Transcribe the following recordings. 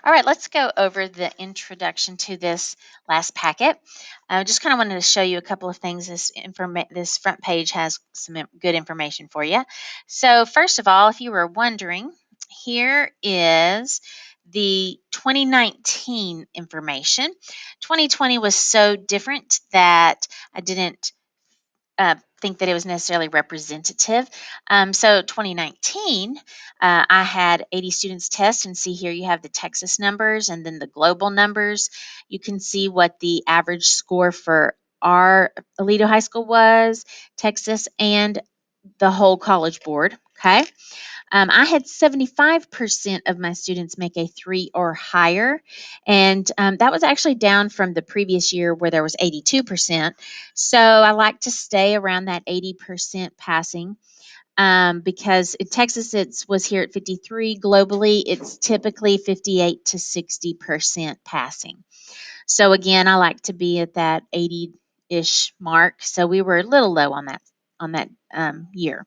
All right, let's go over the introduction to this last packet. I just kind of wanted to show you a couple of things. This front page has some good information for you. So first of all, if you were wondering, here is the 2019 information. 2020 was so different that I didn't think that it was necessarily representative. So 2019, I had 80 students test, and see here you have the Texas numbers and then the global numbers. You can see what the average score for our Aledo High School was, Texas, and the whole college board. Okay. I had 75% of my students make a 3 or higher, and that was actually down from the previous year where there was 82%. So I like to stay around that 80% passing because in Texas was here at 53. Globally, it's typically 58 to 60% passing. So again, I like to be at that 80-ish mark. So we were a little low on that year.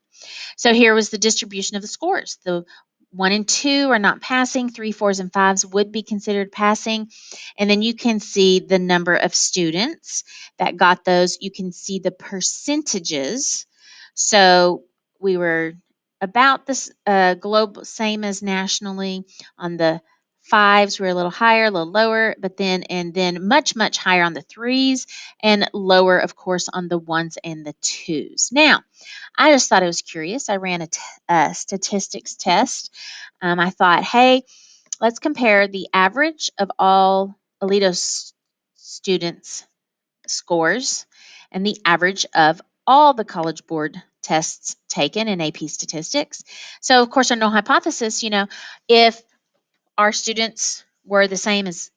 So here was the distribution of the scores. The 1 and 2 are not passing. 3, 4s, and 5s would be considered passing. And then you can see the number of students that got those. You can see the percentages. So we were about this global, same as nationally. On the 5s, we're a little higher, a little lower, but then much, much higher on the 3s, and lower, of course, on the 1s and the 2s. Now, I just thought it was curious. I ran a statistics test. I thought, hey, let's compare the average of all Alito students' scores and the average of all the College Board tests taken in AP statistics. So, of course, our null hypothesis, if our students were the same as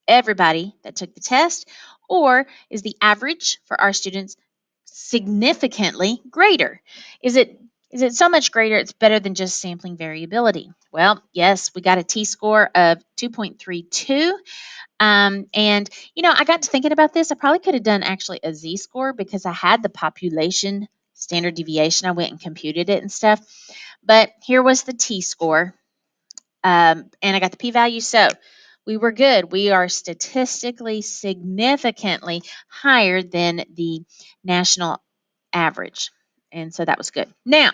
everybody that took the test, or is the average for our students significantly greater? Is it so much greater it's better than just sampling variability? Well, yes, we got a t-score of 2.32. And I got to thinking about this. I probably could have done actually a z-score because I had the population standard deviation. I went and computed it and stuff. But here was the t-score, and I got the p-value. So we were good. We are statistically significantly higher than the national average. And so that was good. Now,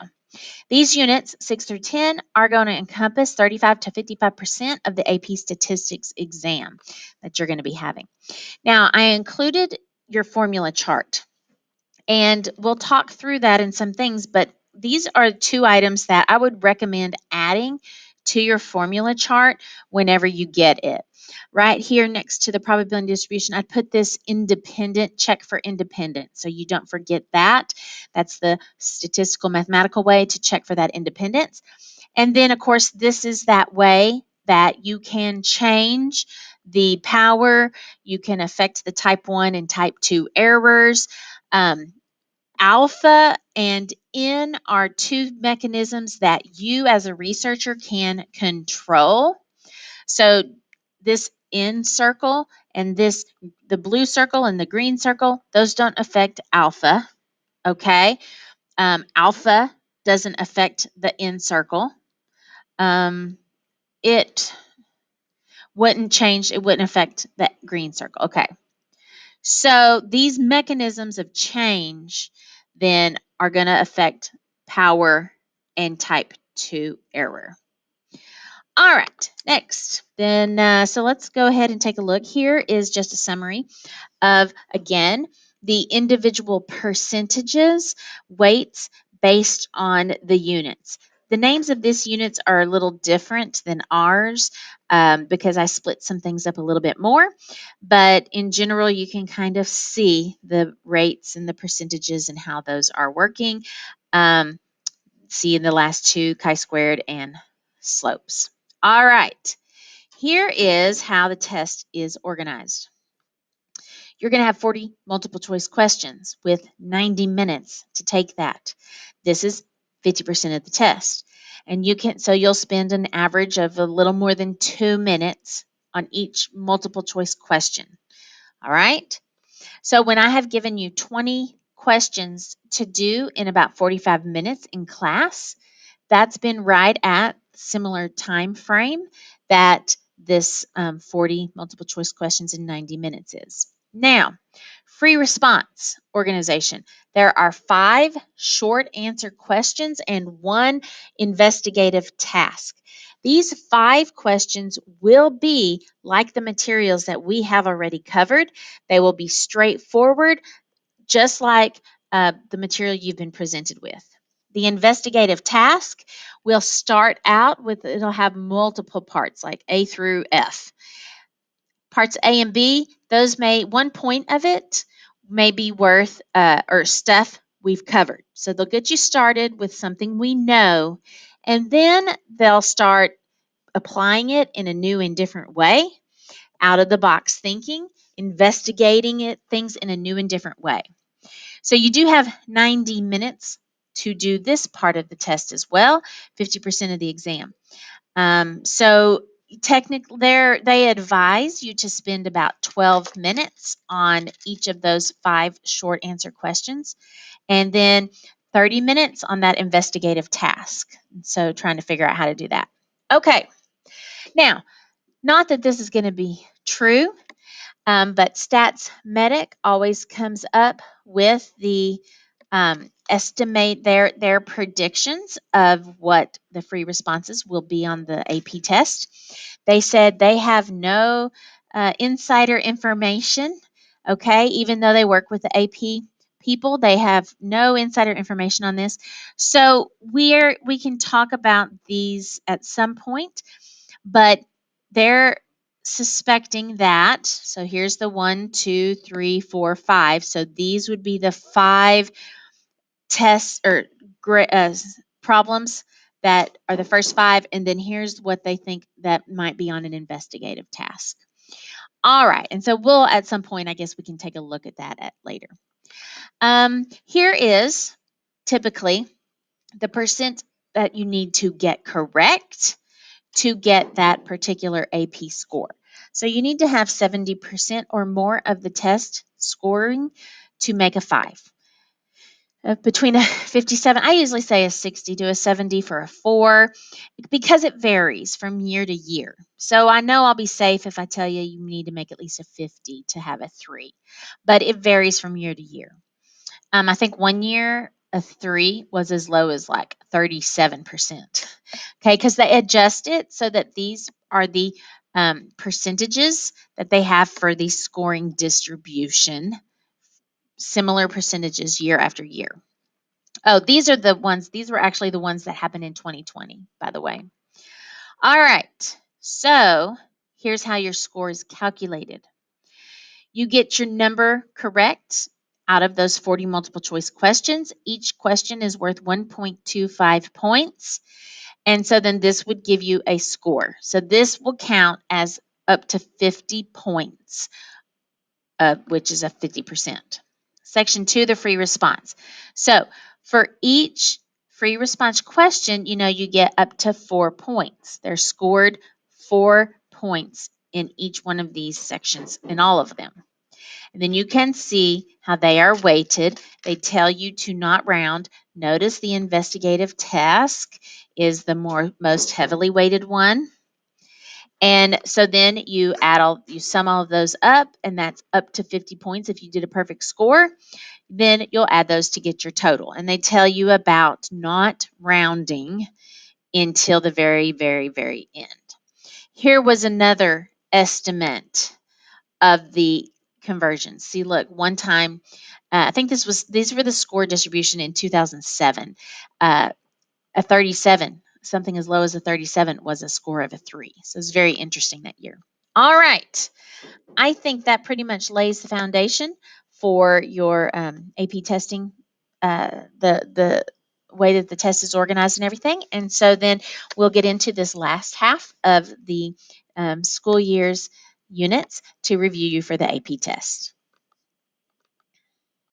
these units, 6 through 10, are going to encompass 35 to 55% of the AP statistics exam that you're going to be having. Now, I included your formula chart, and we'll talk through that in some things, but these are 2 items that I would recommend adding to your formula chart whenever you get it. Right here next to the probability distribution, I'd put this independent, check for independent. So you don't forget that. That's the statistical mathematical way to check for that independence. And then, of course, this is that way that you can change the power. You can affect the type 1 and type 2 errors. Alpha and N are 2 mechanisms that you as a researcher can control. So this N circle and the blue circle and the green circle, those don't affect alpha. Okay. Alpha doesn't affect the N circle. It it wouldn't affect that green circle. Okay. So these mechanisms of change then are going to affect power and type 2 error. All right, next. So let's go ahead and take a look. Here is just a summary of, again, the individual percentages, weights based on the units. The names of these units are a little different than ours because I split some things up a little bit more. But in general, you can kind of see the rates and the percentages and how those are working. See in the last 2, chi-squared and slopes. All right, here is how the test is organized. You're going to have 40 multiple choice questions with 90 minutes to take that. This is 50% of the test. And you'll spend an average of a little more than 2 minutes on each multiple choice question. All right? So when I have given you 20 questions to do in about 45 minutes in class, that's been right at similar time frame that this 40 multiple choice questions in 90 minutes is. Now, free response organization. There are 5 short answer questions and 1 investigative task. These 5 questions will be like the materials that we have already covered. They will be straightforward, just like the material you've been presented with. The investigative task will start out with, it'll have multiple parts like A through F. Parts A and B, those may, 1 point of it may be worth or stuff we've covered. So they'll get you started with something we know, and then they'll start applying it in a new and different way, out of the box thinking, investigating things in a new and different way. So you do have 90 minutes to do this part of the test as well, 50% of the exam. So technically, they advise you to spend about 12 minutes on each of those 5 short answer questions, and then 30 minutes on that investigative task. So trying to figure out how to do that. Okay, now, not that this is going to be true, but Stats Medic always comes up with the estimate their predictions of what the free responses will be on the AP test. They said they have no insider information. Okay, even though they work with the AP people, they have no insider information on this. So we can talk about these at some point, but they're suspecting that. So here's the 1, 2, 3, 4, 5. So these would be the 5 tests or problems that are the first 5. And then here's what they think that might be on an investigative task. All right. And so we'll, at some point, I guess we can take a look at that later. Here is typically the percent that you need to get correct to get that particular AP score. So you need to have 70% or more of the test scoring to make a 5. Between a 57, I usually say a 60 to a 70 for a 4, because it varies from year to year. So I know I'll be safe if I tell you you need to make at least a 50 to have a 3, but it varies from year to year. I think one year a 3 was as low as like 37%. Okay, because they adjust it so that these are the percentages that they have for the scoring distribution, similar percentages year after year. Oh, these were actually the ones that happened in 2020, by the way. All right, so here's how your score is calculated. You get your number correct out of those 40 multiple choice questions. Each question is worth 1.25 points. And so then this would give you a score. So this will count as up to 50 points, which is a 50%. Section 2, the free response. So for each free response question, you get up to 4 points. They're scored 4 points in each one of these sections, in all of them. And then you can see how they are weighted. They tell you to not round. Notice the investigative task is the most heavily weighted one. And so then you sum all of those up, and that's up to 50 points if you did a perfect score. Then you'll add those to get your total. And they tell you about not rounding until the very, very, very end. Here was another estimate of the conversions. See, look, one time, I think these were the score distribution in 2007. A 37, something as low as a 37 was a score of a 3. So it's very interesting that year. All right. I think that pretty much lays the foundation for your AP testing, the way that the test is organized and everything. And so then we'll get into this last half of the school year's units to review you for the AP test.